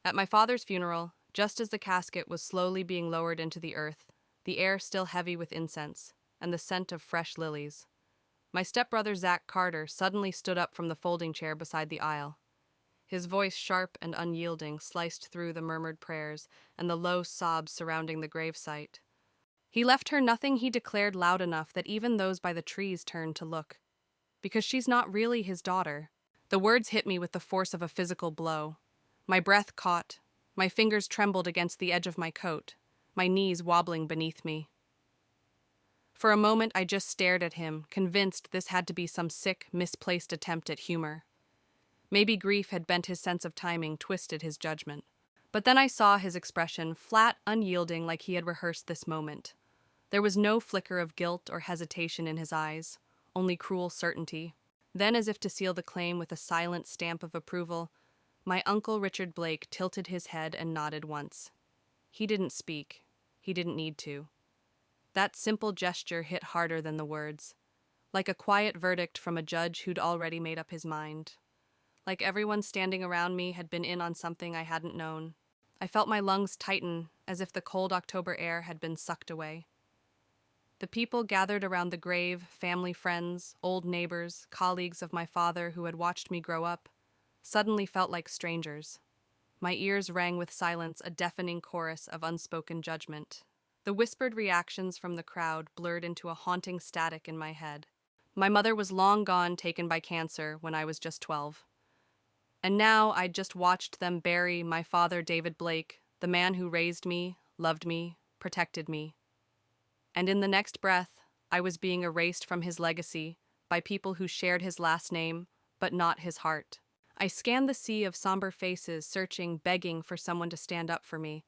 At my father's funeral, just as the casket was slowly being lowered into the earth, the air still heavy with incense, and the scent of fresh lilies, my stepbrother Zach Carter suddenly stood up from the folding chair beside the aisle. His voice, sharp and unyielding, sliced through the murmured prayers and the low sobs surrounding the gravesite. He left her nothing, he declared loud enough that even those by the trees turned to look. Because she's not really his daughter. The words hit me with the force of a physical blow. My breath caught. My fingers trembled against the edge of my coat, my knees wobbling beneath me. For a moment, I just stared at him, convinced this had to be some sick, misplaced attempt at humor. Maybe grief had bent his sense of timing, twisted his judgment. But then I saw his expression, flat, unyielding, like he had rehearsed this moment. There was no flicker of guilt or hesitation in his eyes, only cruel certainty. Then, as if to seal the claim with a silent stamp of approval, my uncle Richard Blake tilted his head and nodded once. He didn't speak. He didn't need to. That simple gesture hit harder than the words, like a quiet verdict from a judge who'd already made up his mind. Like everyone standing around me had been in on something I hadn't known. I felt my lungs tighten, as if the cold October air had been sucked away. The people gathered around the grave, family friends, old neighbors, colleagues of my father who had watched me grow up, suddenly felt like strangers. My ears rang with silence, a deafening chorus of unspoken judgment. The whispered reactions from the crowd blurred into a haunting static in my head. My mother was long gone, taken by cancer, when I was just 12. And now I'd just watched them bury my father, David Blake, the man who raised me, loved me, protected me. And in the next breath, I was being erased from his legacy by people who shared his last name, but not his heart. I scanned the sea of somber faces, searching, begging for someone to stand up for me,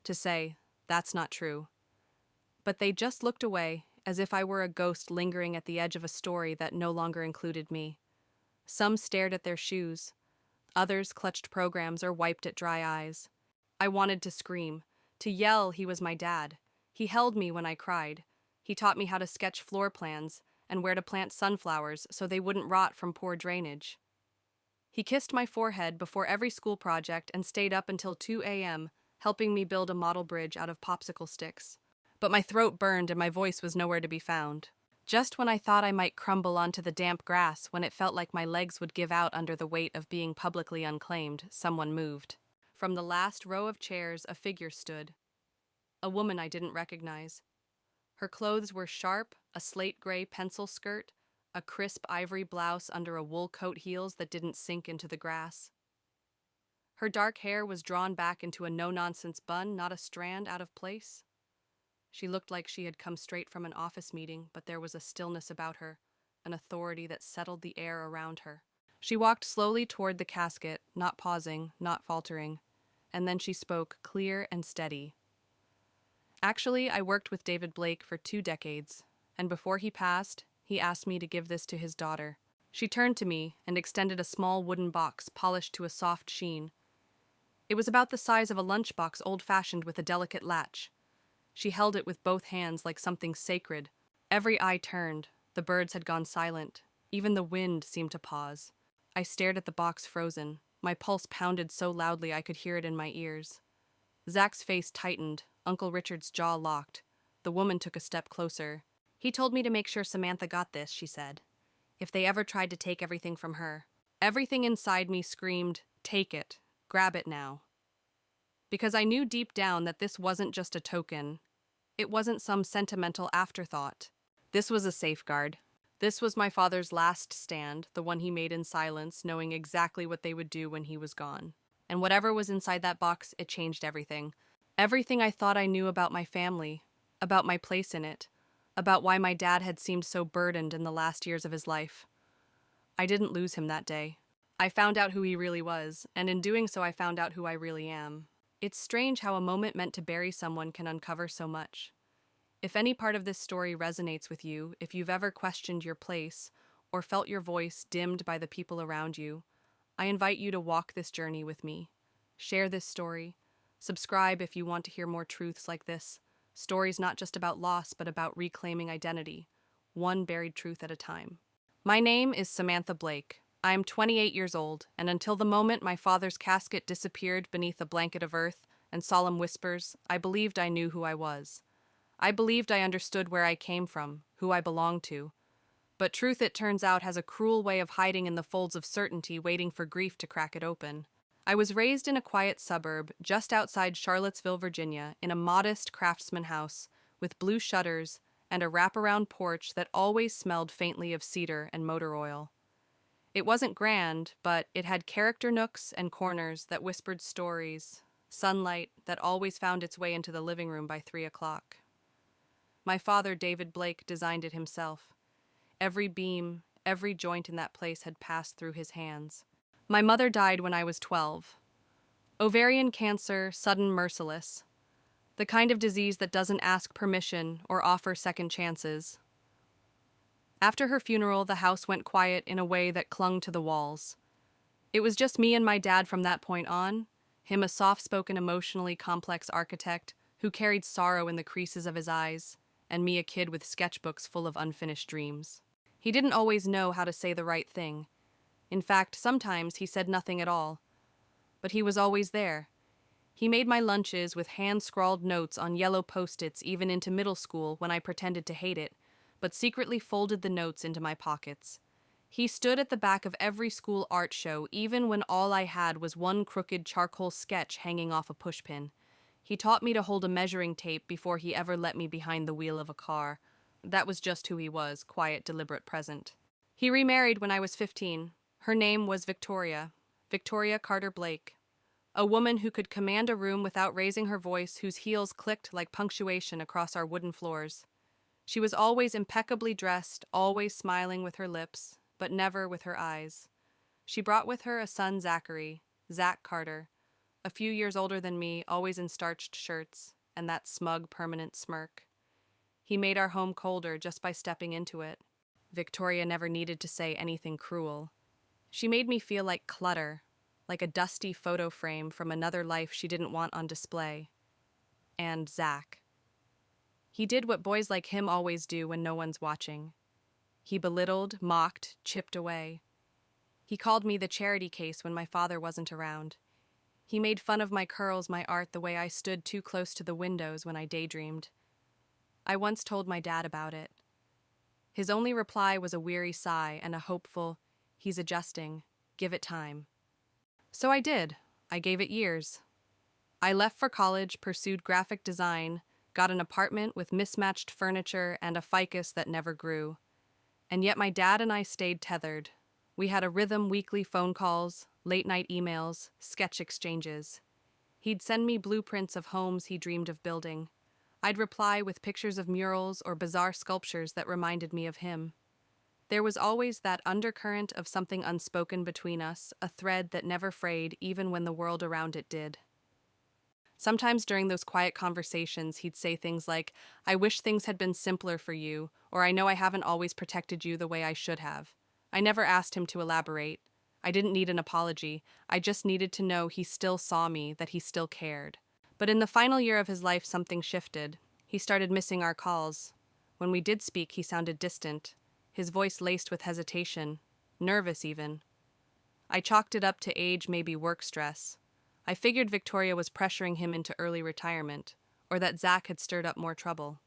to say, that's not true. But they just looked away, as if I were a ghost lingering at the edge of a story that no longer included me. Some stared at their shoes. Others clutched programs or wiped at dry eyes. I wanted to scream, to yell he was my dad. He held me when I cried. He taught me how to sketch floor plans and where to plant sunflowers so they wouldn't rot from poor drainage. He kissed my forehead before every school project and stayed up until 2 a.m., helping me build a model bridge out of popsicle sticks. But my throat burned and my voice was nowhere to be found. Just when I thought I might crumble onto the damp grass, when it felt like my legs would give out under the weight of being publicly unclaimed, someone moved. From the last row of chairs, a figure stood. A woman I didn't recognize. Her clothes were sharp, a slate gray pencil skirt, a crisp ivory blouse under a wool coat, heels that didn't sink into the grass. Her dark hair was drawn back into a no-nonsense bun, not a strand out of place. She looked like she had come straight from an office meeting, but there was a stillness about her, an authority that settled the air around her. She walked slowly toward the casket, not pausing, not faltering, and then she spoke, clear and steady. Actually, I worked with David Blake for 2 decades, and before he passed, he asked me to give this to his daughter. She turned to me and extended a small wooden box polished to a soft sheen. It was about the size of a lunchbox, old-fashioned with a delicate latch. She held it with both hands like something sacred. Every eye turned. The birds had gone silent. Even the wind seemed to pause. I stared at the box, frozen. My pulse pounded so loudly I could hear it in my ears. Zach's face tightened. Uncle Richard's jaw locked. The woman took a step closer. He told me to make sure Samantha got this, she said. If they ever tried to take everything from her. Everything inside me screamed, take it. Grab it now. Because I knew deep down that this wasn't just a token. It wasn't some sentimental afterthought. This was a safeguard. This was my father's last stand, the one he made in silence, knowing exactly what they would do when he was gone. And whatever was inside that box, it changed everything. Everything I thought I knew about my family, about my place in it, about why my dad had seemed so burdened in the last years of his life. I didn't lose him that day. I found out who he really was, and in doing so I found out who I really am. It's strange how a moment meant to bury someone can uncover so much. If any part of this story resonates with you, if you've ever questioned your place, or felt your voice dimmed by the people around you, I invite you to walk this journey with me. Share this story. Subscribe if you want to hear more truths like this. Stories not just about loss, but about reclaiming identity, one buried truth at a time. My name is Samantha Blake. I am 28 years old, and until the moment my father's casket disappeared beneath a blanket of earth and solemn whispers, I believed I knew who I was. I believed I understood where I came from, who I belonged to. But truth, it turns out, has a cruel way of hiding in the folds of certainty, waiting for grief to crack it open. I was raised in a quiet suburb just outside Charlottesville, Virginia, in a modest craftsman house with blue shutters and a wraparound porch that always smelled faintly of cedar and motor oil. It wasn't grand, but it had character nooks and corners that whispered stories, sunlight that always found its way into the living room by 3 o'clock. My father, David Blake, designed it himself. Every beam, every joint in that place had passed through his hands. My mother died when I was 12. Ovarian cancer, sudden, merciless. The kind of disease that doesn't ask permission or offer second chances. After her funeral, the house went quiet in a way that clung to the walls. It was just me and my dad from that point on, him a soft-spoken, emotionally complex architect who carried sorrow in the creases of his eyes, and me a kid with sketchbooks full of unfinished dreams. He didn't always know how to say the right thing. In fact, sometimes he said nothing at all. But he was always there. He made my lunches with hand-scrawled notes on yellow Post-its even into middle school when I pretended to hate it, but secretly folded the notes into my pockets. He stood at the back of every school art show, even when all I had was one crooked charcoal sketch hanging off a pushpin. He taught me to hold a measuring tape before he ever let me behind the wheel of a car. That was just who he was, quiet, deliberate, present. He remarried when I was 15. Her name was Victoria Carter Blake. A woman who could command a room without raising her voice, whose heels clicked like punctuation across our wooden floors. She was always impeccably dressed, always smiling with her lips, but never with her eyes. She brought with her a son, Zachary, Zach Carter, a few years older than me, always in starched shirts, and that smug, permanent smirk. He made our home colder just by stepping into it. Victoria never needed to say anything cruel. She made me feel like clutter, like a dusty photo frame from another life she didn't want on display. And Zach. He did what boys like him always do when no one's watching. He belittled, mocked, chipped away. He called me the charity case when my father wasn't around. He made fun of my curls, my art, the way I stood too close to the windows when I daydreamed. I once told my dad about it. His only reply was a weary sigh and a hopeful, "He's adjusting. Give it time." So I did. I gave it years. I left for college, pursued graphic design, got an apartment with mismatched furniture and a ficus that never grew. And yet my dad and I stayed tethered. We had a rhythm, weekly phone calls, late-night emails, sketch exchanges. He'd send me blueprints of homes he dreamed of building. I'd reply with pictures of murals or bizarre sculptures that reminded me of him. There was always that undercurrent of something unspoken between us, a thread that never frayed even when the world around it did. Sometimes during those quiet conversations, he'd say things like, "I wish things had been simpler for you," or "I know I haven't always protected you the way I should have." I never asked him to elaborate. I didn't need an apology. I just needed to know he still saw me, that he still cared. But in the final year of his life, something shifted. He started missing our calls. When we did speak, he sounded distant, his voice laced with hesitation, nervous even. I chalked it up to age, maybe work stress. I figured Victoria was pressuring him into early retirement, or that Zach had stirred up more trouble.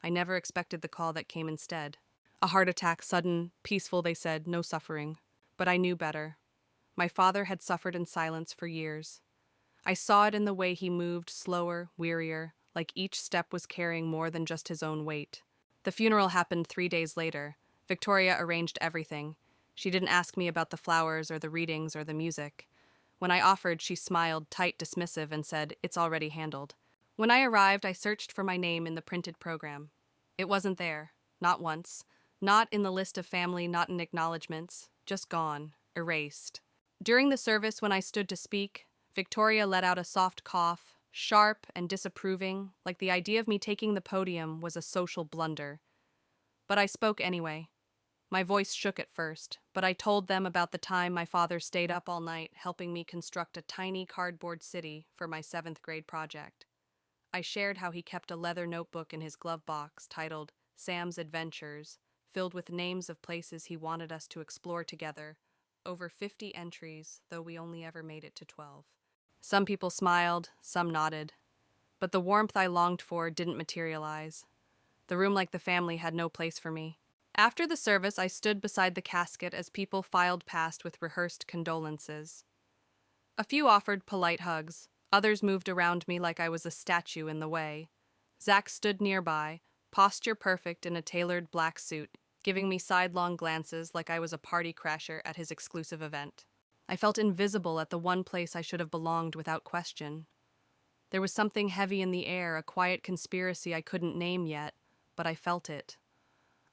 I never expected the call that came instead. A heart attack, sudden, peaceful, they said, no suffering. But I knew better. My father had suffered in silence for years. I saw it in the way he moved, slower, wearier, like each step was carrying more than just his own weight. The funeral happened 3 days later. Victoria arranged everything. She didn't ask me about the flowers or the readings or the music. When I offered, she smiled, tight, dismissive, and said, "It's already handled." When I arrived, I searched for my name in the printed program. It wasn't there, not once. Not in the list of family, not in acknowledgments. Just gone, erased. During the service, when I stood to speak, Victoria let out a soft cough, sharp and disapproving, like the idea of me taking the podium was a social blunder. But I spoke anyway. My voice shook at first, but I told them about the time my father stayed up all night helping me construct a tiny cardboard city for my 7th grade project. I shared how he kept a leather notebook in his glove box titled Sam's Adventures, filled with names of places he wanted us to explore together, over 50 entries, though we only ever made it to 12. Some people smiled, some nodded. But the warmth I longed for didn't materialize. The room, like the family, had no place for me. After the service, I stood beside the casket as people filed past with rehearsed condolences. A few offered polite hugs. Others moved around me like I was a statue in the way. Zach stood nearby, posture perfect in a tailored black suit, giving me sidelong glances like I was a party crasher at his exclusive event. I felt invisible at the one place I should have belonged without question. There was something heavy in the air, a quiet conspiracy I couldn't name yet, but I felt it.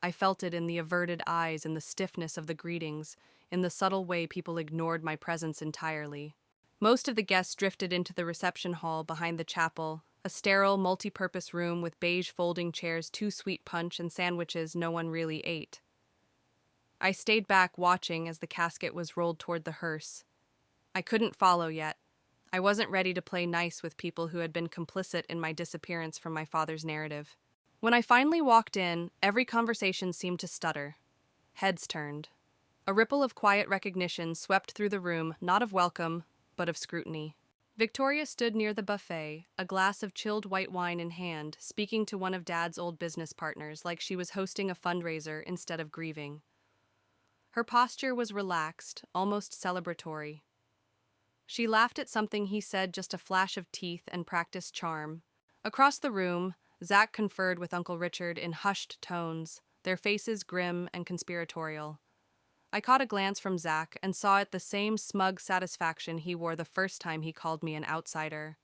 I felt it in the averted eyes, in the stiffness of the greetings, in the subtle way people ignored my presence entirely. Most of the guests drifted into the reception hall behind the chapel, a sterile, multi-purpose room with beige folding chairs, 2 sweet punch, and sandwiches no one really ate. I stayed back watching as the casket was rolled toward the hearse. I couldn't follow yet. I wasn't ready to play nice with people who had been complicit in my disappearance from my father's narrative. When I finally walked in, every conversation seemed to stutter. Heads turned. A ripple of quiet recognition swept through the room, not of welcome, but of scrutiny. Victoria stood near the buffet, a glass of chilled white wine in hand, speaking to one of Dad's old business partners like she was hosting a fundraiser instead of grieving. Her posture was relaxed, almost celebratory. She laughed at something he said, just a flash of teeth and practiced charm. Across the room, Zach conferred with Uncle Richard in hushed tones, their faces grim and conspiratorial. I caught a glance from Zach and saw it the same smug satisfaction he wore the first time he called me an outsider,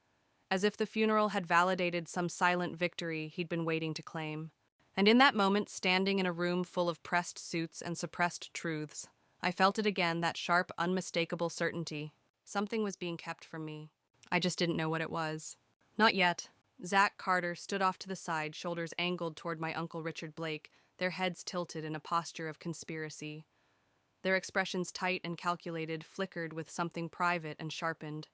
as if the funeral had validated some silent victory he'd been waiting to claim. And in that moment, standing in a room full of pressed suits and suppressed truths, I felt it again, that sharp, unmistakable certainty. Something was being kept from me. I just didn't know what it was. Not yet. Zach Carter stood off to the side, shoulders angled toward my Uncle Richard Blake, their heads tilted in a posture of conspiracy. Their expressions, tight and calculated, flickered with something private and sharpened.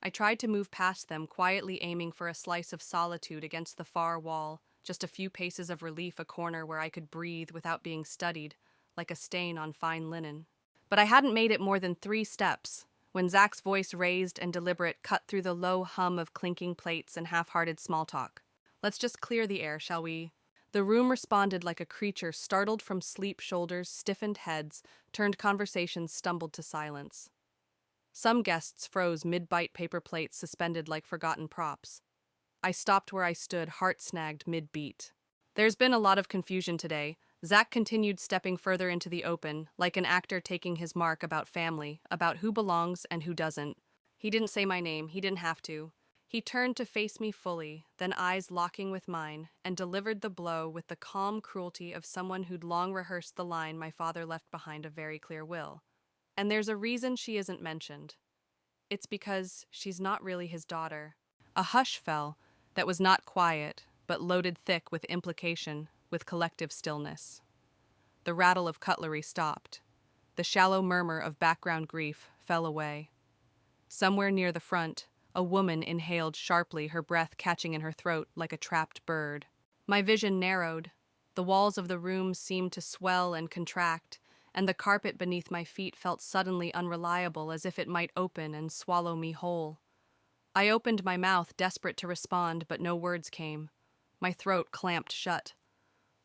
I tried to move past them, quietly aiming for a slice of solitude against the far wall, just a few paces of relief, a corner where I could breathe without being studied, like a stain on fine linen. But I hadn't made it more than 3 steps, when Zach's voice, raised and deliberate, cut through the low hum of clinking plates and half-hearted small talk. "Let's just clear the air, shall we?" The room responded like a creature startled from sleep. Shoulders, stiffened heads, turned conversations stumbled to silence. Some guests froze mid-bite, paper plates suspended like forgotten props. I stopped where I stood, heart snagged mid-beat. "There's been a lot of confusion today." Zach continued, stepping further into the open, like an actor taking his mark, about family, about who belongs and who doesn't. He didn't say my name, he didn't have to. He turned to face me fully, then eyes locking with mine, and delivered the blow with the calm cruelty of someone who'd long rehearsed the line my father left behind a very clear will. "And there's a reason she isn't mentioned. It's because she's not really his daughter." A hush fell that was not quiet, but loaded thick with implication, with collective stillness. The rattle of cutlery stopped. The shallow murmur of background grief fell away. Somewhere near the front, a woman inhaled sharply, her breath catching in her throat like a trapped bird. My vision narrowed. The walls of the room seemed to swell and contract, and the carpet beneath my feet felt suddenly unreliable, as if it might open and swallow me whole. I opened my mouth, desperate to respond, but no words came. My throat clamped shut.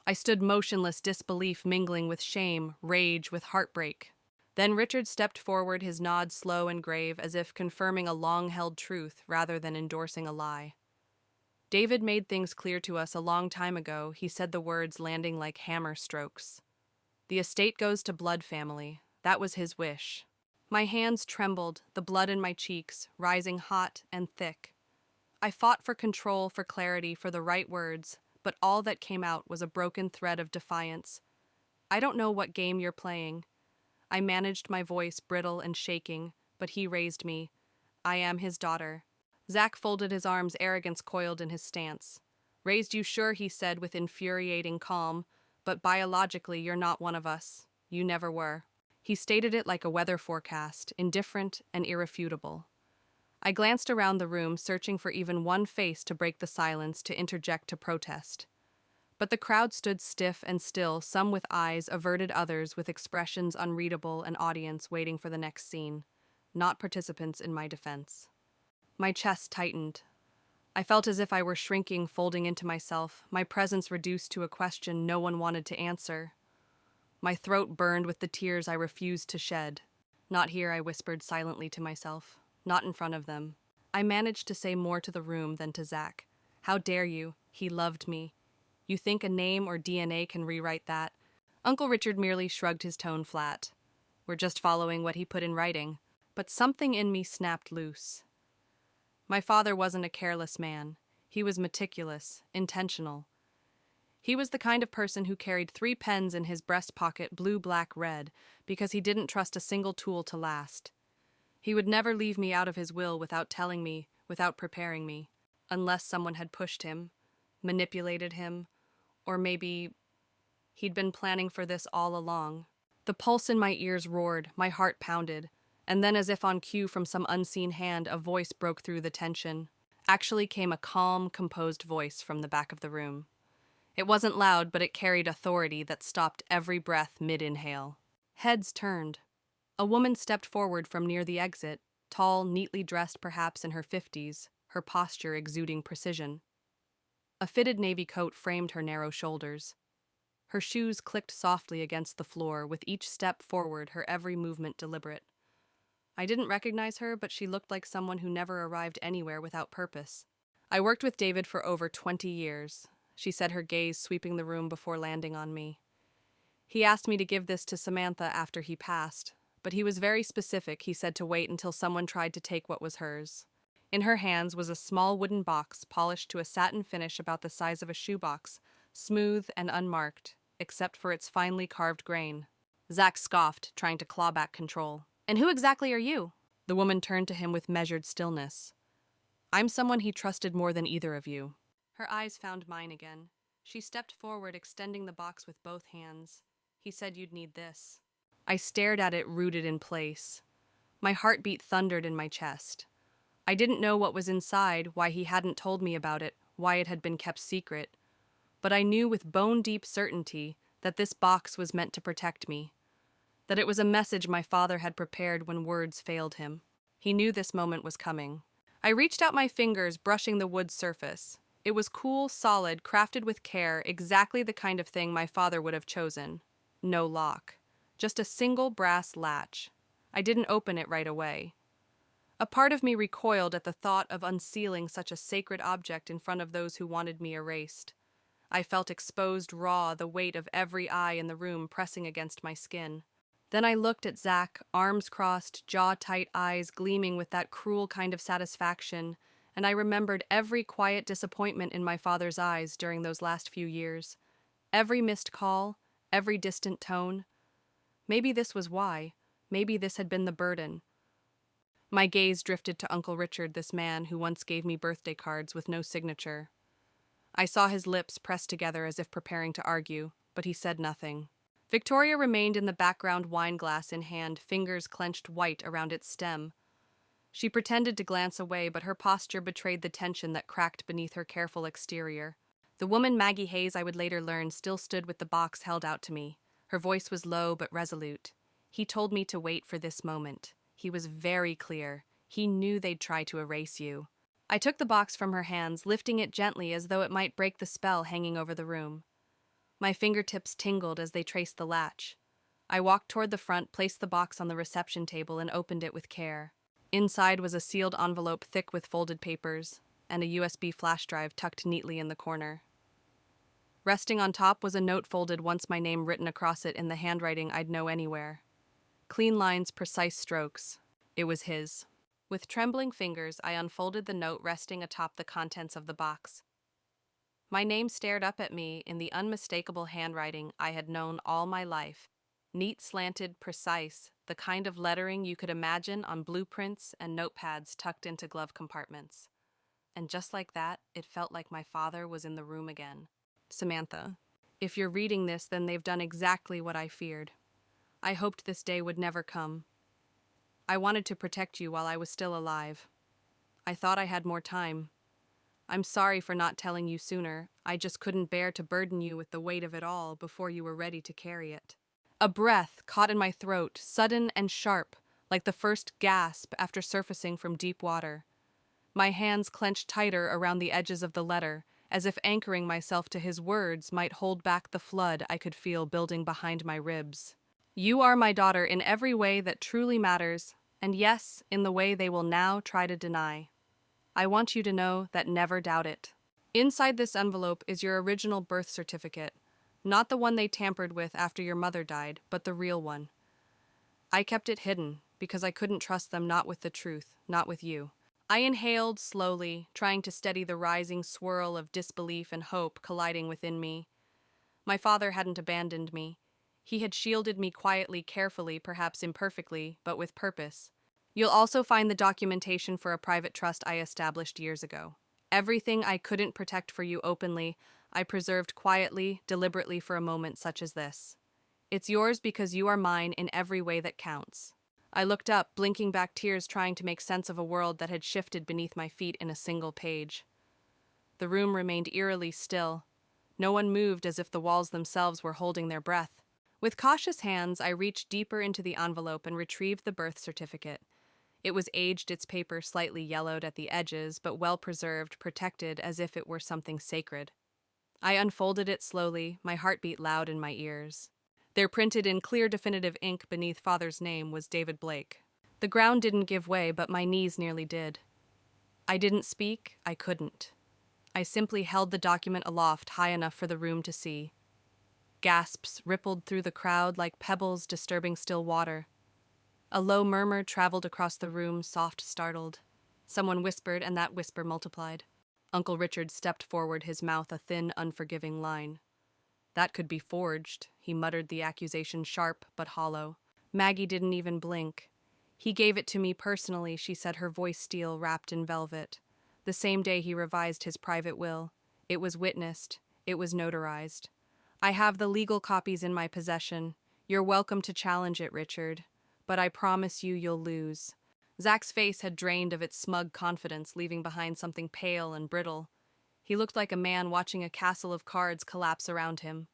I stood motionless, disbelief mingling with shame, rage with heartbreak. Then Richard stepped forward, his nod slow and grave, as if confirming a long-held truth rather than endorsing a lie. "David made things clear to us a long time ago," he said, the words landing like hammer strokes. "The estate goes to Blood family. That was his wish." My hands trembled, the blood in my cheeks, rising hot and thick. I fought for control, for clarity, for the right words, but all that came out was a broken thread of defiance. "I don't know what game you're playing." I managed my voice, brittle and shaking, but he raised me. "I am his daughter." Zach folded his arms, arrogance coiled in his stance. "Raised you, sure," he said with infuriating calm, "but biologically you're not one of us. You never were." He stated it like a weather forecast, indifferent and irrefutable. I glanced around the room, searching for even one face to break the silence, to interject, to protest. But the crowd stood stiff and still, some with eyes averted, others with expressions unreadable, an audience waiting for the next scene, not participants in my defense. My chest tightened. I felt as if I were shrinking, folding into myself, my presence reduced to a question no one wanted to answer. My throat burned with the tears I refused to shed. Not here, I whispered silently to myself. Not in front of them. I managed to say more to the room than to Zach. How dare you? He loved me. You think a name or DNA can rewrite that? Uncle Richard merely shrugged his tone flat. We're just following what he put in writing. But something in me snapped loose. My father wasn't a careless man. He was meticulous, intentional. He was the kind of person who carried 3 pens in his breast pocket, blue, black, red, because he didn't trust a single tool to last. He would never leave me out of his will without telling me, without preparing me, unless someone had pushed him, manipulated him, or maybe he'd been planning for this all along. The pulse in my ears roared, my heart pounded, and then, as if on cue from some unseen hand, a voice broke through the tension. Actually came a calm, composed voice from the back of the room. It wasn't loud, but it carried authority that stopped every breath mid-inhale. Heads turned. A woman stepped forward from near the exit, tall, neatly dressed, perhaps in her 50s, her posture exuding precision. A fitted navy coat framed her narrow shoulders. Her shoes clicked softly against the floor, with each step forward, her every movement deliberate. I didn't recognize her, but she looked like someone who never arrived anywhere without purpose. I worked with David for over 20 years, she said, her gaze sweeping the room before landing on me. He asked me to give this to Samantha after he passed, but he was very specific. He said to wait until someone tried to take what was hers. In her hands was a small wooden box polished to a satin finish about the size of a shoebox, smooth and unmarked, except for its finely carved grain. Zach scoffed, trying to claw back control. And who exactly are you? The woman turned to him with measured stillness. I'm someone he trusted more than either of you. Her eyes found mine again. She stepped forward, extending the box with both hands. He said you'd need this. I stared at it, rooted in place. My heartbeat thundered in my chest. I didn't know what was inside, why he hadn't told me about it, why it had been kept secret. But I knew with bone-deep certainty that this box was meant to protect me. That it was a message my father had prepared when words failed him. He knew this moment was coming. I reached out my fingers, brushing the wood surface. It was cool, solid, crafted with care, exactly the kind of thing my father would have chosen. No lock. Just a single brass latch. I didn't open it right away. A part of me recoiled at the thought of unsealing such a sacred object in front of those who wanted me erased. I felt exposed raw, the weight of every eye in the room pressing against my skin. Then I looked at Zach, arms crossed, jaw-tight, eyes gleaming with that cruel kind of satisfaction, and I remembered every quiet disappointment in my father's eyes during those last few years. Every missed call, every distant tone. Maybe this was why. Maybe this had been the burden. My gaze drifted to Uncle Richard, this man who once gave me birthday cards with no signature. I saw his lips pressed together as if preparing to argue, but he said nothing. Victoria remained in the background, wine glass in hand, fingers clenched white around its stem. She pretended to glance away, but her posture betrayed the tension that cracked beneath her careful exterior. The woman Maggie Hayes, I would later learn, still stood with the box held out to me. Her voice was low but resolute. He told me to wait for this moment. He was very clear. He knew they'd try to erase you. I took the box from her hands, lifting it gently as though it might break the spell hanging over the room. My fingertips tingled as they traced the latch. I walked toward the front, placed the box on the reception table, and opened it with care. Inside was a sealed envelope thick with folded papers, and a USB flash drive tucked neatly in the corner. Resting on top was a note folded, once my name written across it in the handwriting I'd know anywhere. Clean lines, precise strokes. It was his. With trembling fingers, I unfolded the note resting atop the contents of the box. My name stared up at me in the unmistakable handwriting I had known all my life. Neat, slanted, precise, the kind of lettering you could imagine on blueprints and notepads tucked into glove compartments. And just like that, it felt like my father was in the room again. Samantha, if you're reading this, then they've done exactly what I feared. I hoped this day would never come. I wanted to protect you while I was still alive. I thought I had more time. I'm sorry for not telling you sooner. I just couldn't bear to burden you with the weight of it all before you were ready to carry it. A breath caught in my throat, sudden and sharp, like the first gasp after surfacing from deep water. My hands clenched tighter around the edges of the letter, as if anchoring myself to his words might hold back the flood I could feel building behind my ribs. You are my daughter in every way that truly matters, and yes, in the way they will now try to deny. I want you to know that never doubt it. Inside this envelope is your original birth certificate, not the one they tampered with after your mother died, but the real one. I kept it hidden because I couldn't trust them not with the truth, not with you. I inhaled slowly, trying to steady the rising swirl of disbelief and hope colliding within me. My father hadn't abandoned me. He had shielded me quietly, carefully, perhaps imperfectly, but with purpose. You'll also find the documentation for a private trust I established years ago. Everything I couldn't protect for you openly, I preserved quietly, deliberately for a moment such as this. It's yours because you are mine in every way that counts. I looked up, blinking back tears, trying to make sense of a world that had shifted beneath my feet in a single page. The room remained eerily still. No one moved, as if the walls themselves were holding their breath. With cautious hands, I reached deeper into the envelope and retrieved the birth certificate. It was aged, its paper slightly yellowed at the edges, but well preserved, protected as if it were something sacred. I unfolded it slowly, my heartbeat loud in my ears. There, printed in clear, definitive ink beneath Father's name, was David Blake. The ground didn't give way, but my knees nearly did. I didn't speak, I couldn't. I simply held the document aloft high enough for the room to see. Gasps rippled through the crowd like pebbles disturbing still water. A low murmur traveled across the room, soft, startled. Someone whispered, and that whisper multiplied. Uncle Richard stepped forward, his mouth a thin, unforgiving line. That could be forged, he muttered, the accusation sharp but hollow. Maggie didn't even blink. He gave it to me personally, she said, her voice steel wrapped in velvet. The same day he revised his private will. It was witnessed. It was notarized. I have the legal copies in my possession. You're welcome to challenge it, Richard. But I promise you'll lose. Zach's face had drained of its smug confidence, leaving behind something pale and brittle. He looked like a man watching a castle of cards collapse around him.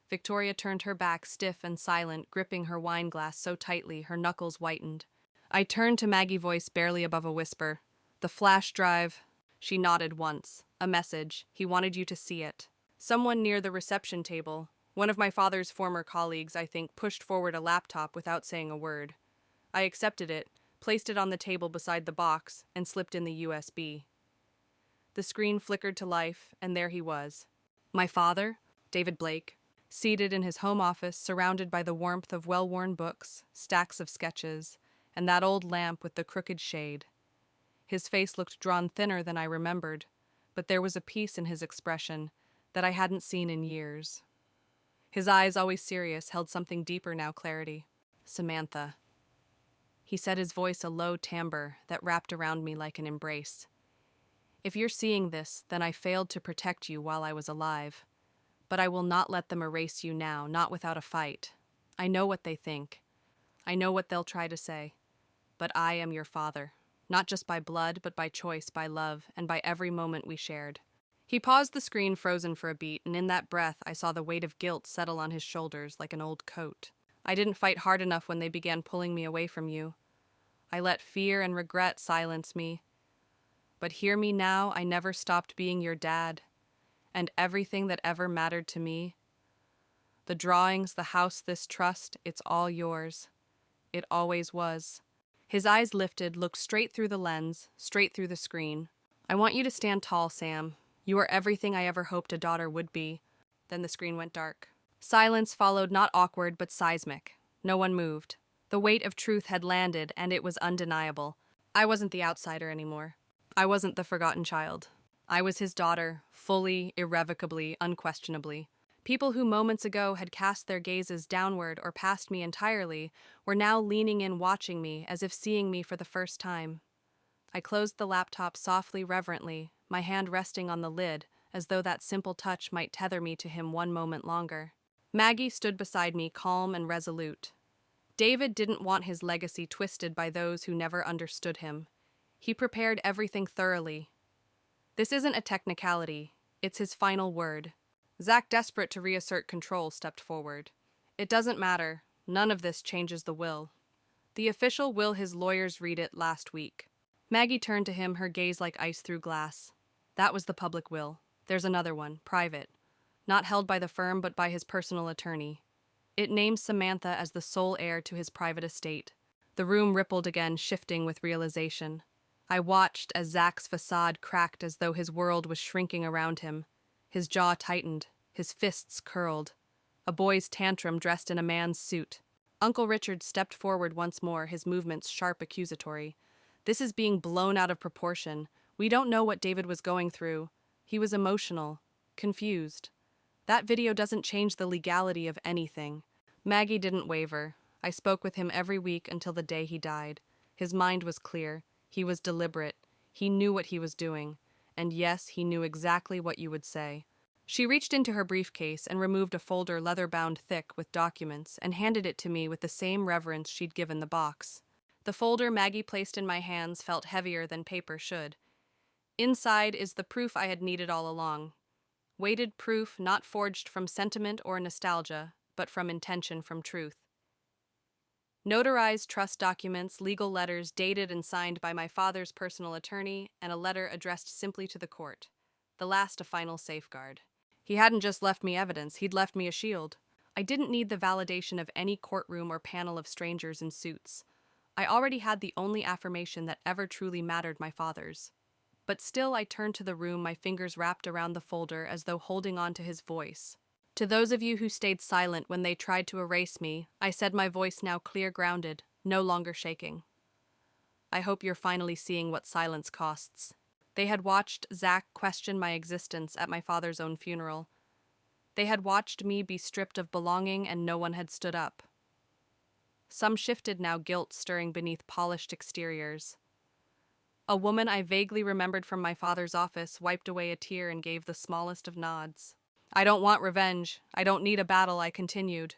Victoria turned her back, stiff and silent, gripping her wine glass so tightly her knuckles whitened. I turned to Maggie, voice barely above a whisper. The flash drive. She nodded once. A message. He wanted you to see it. Someone near the reception table, one of my father's former colleagues, I think, pushed forward a laptop without saying a word. I accepted it, placed it on the table beside the box, and slipped in the USB. The screen flickered to life, and there he was. My father, David Blake, seated in his home office, surrounded by the warmth of well-worn books, stacks of sketches, and that old lamp with the crooked shade. His face looked drawn thinner than I remembered, but there was a peace in his expression that I hadn't seen in years. His eyes, always serious, held something deeper now, clarity. Samantha. He said, his voice a low timbre that wrapped around me like an embrace. If you're seeing this, then I failed to protect you while I was alive. But I will not let them erase you now, not without a fight. I know what they think. I know what they'll try to say. But I am your father, not just by blood, but by choice, by love, and by every moment we shared. He paused, the screen frozen for a beat, and in that breath I saw the weight of guilt settle on his shoulders like an old coat. I didn't fight hard enough when they began pulling me away from you. I let fear and regret silence me. But hear me now, I never stopped being your dad. And everything that ever mattered to me, the drawings, the house, this trust, it's all yours. It always was. His eyes lifted, looked straight through the lens, straight through the screen. I want you to stand tall, Sam. You are everything I ever hoped a daughter would be. Then the screen went dark. Silence followed, not awkward, but seismic. No one moved. The weight of truth had landed, and it was undeniable. I wasn't the outsider anymore. I wasn't the forgotten child. I was his daughter, fully, irrevocably, unquestionably. People who moments ago had cast their gazes downward or past me entirely were now leaning in, watching me, as if seeing me for the first time. I closed the laptop softly, reverently, my hand resting on the lid, as though that simple touch might tether me to him one moment longer. Maggie stood beside me, calm and resolute. David didn't want his legacy twisted by those who never understood him. He prepared everything thoroughly. This isn't a technicality, it's his final word. Zach, desperate to reassert control, stepped forward. It doesn't matter. None of this changes the will. The official will his lawyers read it last week. Maggie turned to him, her gaze like ice through glass. That was the public will. There's another one, private. Not held by the firm, but by his personal attorney. It names Samantha as the sole heir to his private estate. The room rippled again, shifting with realization. I watched as Zach's facade cracked as though his world was shrinking around him. His jaw tightened, his fists curled. A boy's tantrum dressed in a man's suit. Uncle Richard stepped forward once more, his movements sharp, accusatory. This is being blown out of proportion. We don't know what David was going through. He was emotional, confused. That video doesn't change the legality of anything. Maggie didn't waver. I spoke with him every week until the day he died. His mind was clear. He was deliberate. He knew what he was doing. And yes, he knew exactly what you would say. She reached into her briefcase and removed a folder leather-bound thick with documents and handed it to me with the same reverence she'd given the box. The folder Maggie placed in my hands felt heavier than paper should. Inside is the proof I had needed all along. Weighted proof not forged from sentiment or nostalgia, but from intention, from truth. Notarized trust documents, legal letters dated and signed by my father's personal attorney, and a letter addressed simply to the court. The last a final safeguard. He hadn't just left me evidence, he'd left me a shield. I didn't need the validation of any courtroom or panel of strangers in suits. I already had the only affirmation that ever truly mattered, my father's. But still I turned to the room, my fingers wrapped around the folder as though holding on to his voice. To those of you who stayed silent when they tried to erase me, I said, my voice now clear, grounded, no longer shaking. I hope you're finally seeing what silence costs. They had watched Zach question my existence at my father's own funeral. They had watched me be stripped of belonging and no one had stood up. Some shifted now, guilt stirring beneath polished exteriors. A woman I vaguely remembered from my father's office wiped away a tear and gave the smallest of nods. I don't want revenge. I don't need a battle, I continued.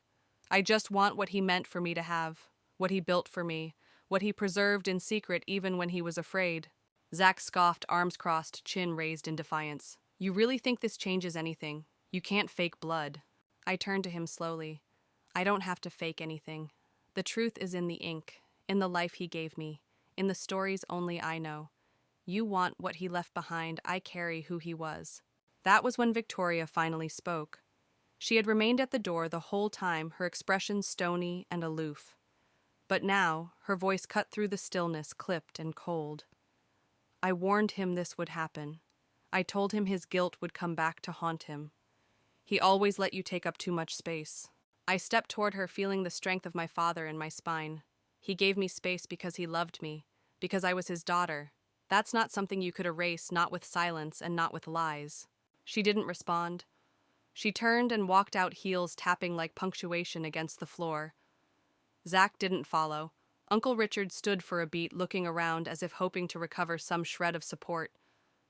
I just want what he meant for me to have, what he built for me, what he preserved in secret even when he was afraid. Zach scoffed, arms crossed, chin raised in defiance. You really think this changes anything? You can't fake blood. I turned to him slowly. I don't have to fake anything. The truth is in the ink, in the life he gave me, in the stories only I know. You want what he left behind, I carry who he was. That was when Victoria finally spoke. She had remained at the door the whole time, her expression stony and aloof. But now, her voice cut through the stillness, clipped and cold. I warned him this would happen. I told him his guilt would come back to haunt him. He always let you take up too much space. I stepped toward her, feeling the strength of my father in my spine. He gave me space because he loved me, because I was his daughter. That's not something you could erase, not with silence and not with lies. She didn't respond. She turned and walked out, heels tapping like punctuation against the floor. Zach didn't follow. Uncle Richard stood for a beat, looking around as if hoping to recover some shred of support,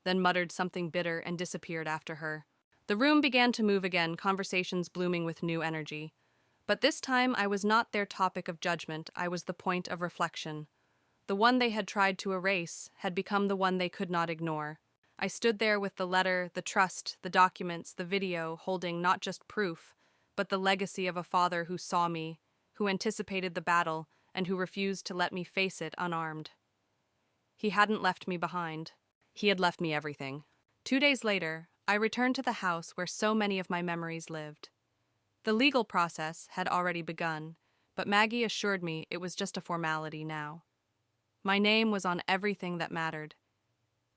then muttered something bitter and disappeared after her. The room began to move again, conversations blooming with new energy. But this time I was not their topic of judgment, I was the point of reflection. The one they had tried to erase had become the one they could not ignore. I stood there with the letter, the trust, the documents, the video, holding not just proof, but the legacy of a father who saw me, who anticipated the battle, and who refused to let me face it unarmed. He hadn't left me behind. He had left me everything. 2 days later, I returned to the house where so many of my memories lived. The legal process had already begun, but Maggie assured me it was just a formality now. My name was on everything that mattered.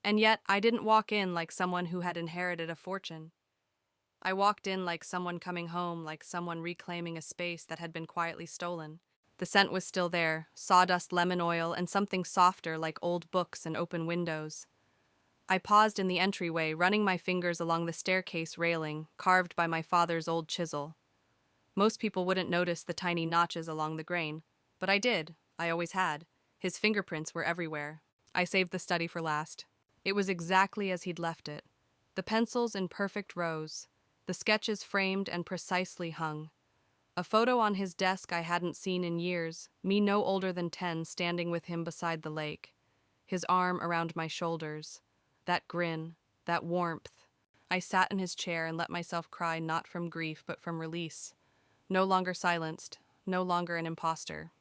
And yet, I didn't walk in like someone who had inherited a fortune. I walked in like someone coming home, like someone reclaiming a space that had been quietly stolen. The scent was still there, sawdust, lemon oil, and something softer like old books and open windows. I paused in the entryway, running my fingers along the staircase railing, carved by my father's old chisel. Most people wouldn't notice the tiny notches along the grain, but I did. I always had. His fingerprints were everywhere. I saved the study for last. It was exactly as he'd left it. The pencils in perfect rows, the sketches framed and precisely hung. A photo on his desk I hadn't seen in years, me no older than 10 standing with him beside the lake. His arm around my shoulders. That grin, that warmth. I sat in his chair and let myself cry not from grief but from release. No longer silenced, no longer an imposter.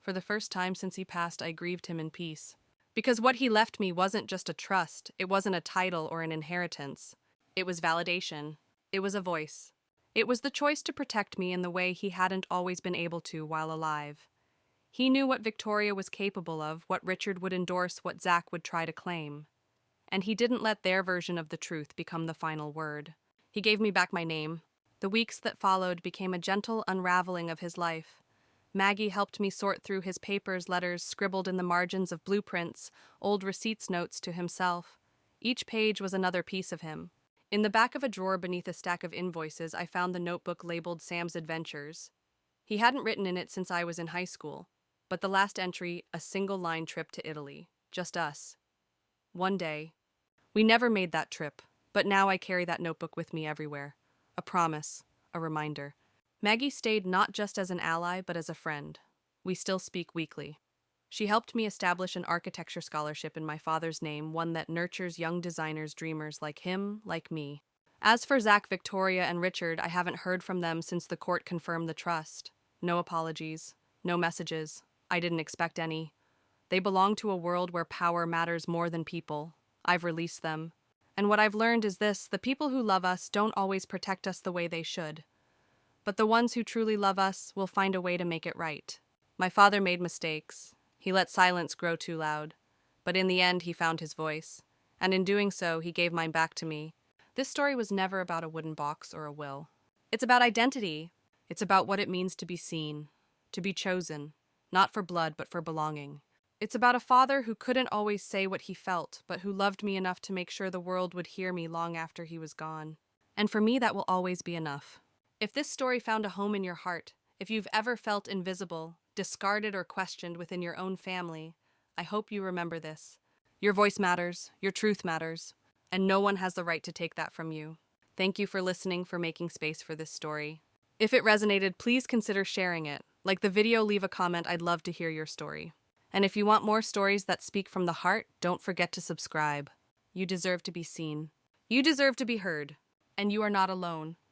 For the first time since he passed, I grieved him in peace. Because what he left me wasn't just a trust, it wasn't a title or an inheritance. It was validation. It was a voice. It was the choice to protect me in the way he hadn't always been able to while alive. He knew what Victoria was capable of, what Richard would endorse, what Zach would try to claim. And he didn't let their version of the truth become the final word. He gave me back my name. The weeks that followed became a gentle unraveling of his life. Maggie helped me sort through his papers, letters scribbled in the margins of blueprints, old receipts notes to himself. Each page was another piece of him. In the back of a drawer beneath a stack of invoices, I found the notebook labeled Sam's Adventures. He hadn't written in it since I was in high school, but the last entry, a single-line trip to Italy. Just us. One day. We never made that trip, but now I carry that notebook with me everywhere. A promise, a reminder. Maggie stayed not just as an ally, but as a friend. We still speak weekly. She helped me establish an architecture scholarship in my father's name, one that nurtures young designers, dreamers like him, like me. As for Zach, Victoria, and Richard, I haven't heard from them since the court confirmed the trust. No apologies, no messages. I didn't expect any. They belong to a world where power matters more than people. I've released them. And what I've learned is this: the people who love us don't always protect us the way they should. But the ones who truly love us will find a way to make it right. My father made mistakes. He let silence grow too loud. But in the end, he found his voice. And in doing so, he gave mine back to me. This story was never about a wooden box or a will. It's about identity. It's about what it means to be seen, to be chosen, not for blood, but for belonging. It's about a father who couldn't always say what he felt, but who loved me enough to make sure the world would hear me long after he was gone. And for me, that will always be enough. If this story found a home in your heart, if you've ever felt invisible, discarded, or questioned within your own family, I hope you remember this. Your voice matters, your truth matters, and no one has the right to take that from you. Thank you for listening, for making space for this story. If it resonated, please consider sharing it. Like the video, leave a comment. I'd love to hear your story. And if you want more stories that speak from the heart, don't forget to subscribe. You deserve to be seen. You deserve to be heard. And you are not alone.